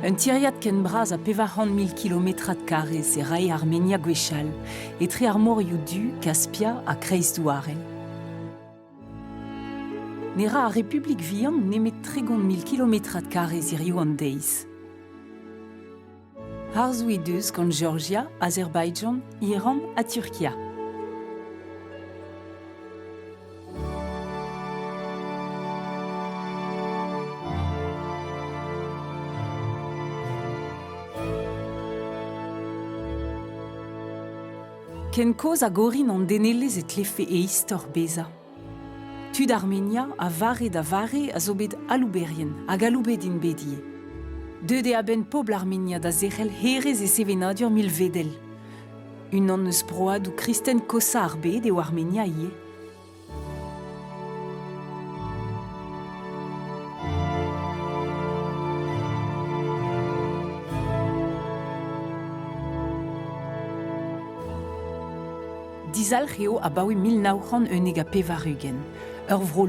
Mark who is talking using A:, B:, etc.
A: Un tiriad ken bras a pevar 1000 km² e rai Armenia gwechal, e tre ar morioù du, Caspia a Kreiz-Douarel. Ne ra a Republik Vihan nemet 300 000 km² zirioù an deiz. Harzou e deus gant Georgia, Azerbaijan, Iran a Turkia. Ken koz a gorin an denellez et lefe e istor beza. Tud Armenia a vare da vare a zo bet alouberien hag aloubet in bedie. Deude a ben pobl Armenia da zerel herez e sevenadur mil vedel. Un an eus broad ou kristen kosa ar bet eo Armenia ie. Dizal reo a baoe 1900 uneg a pevarugen. Ur vro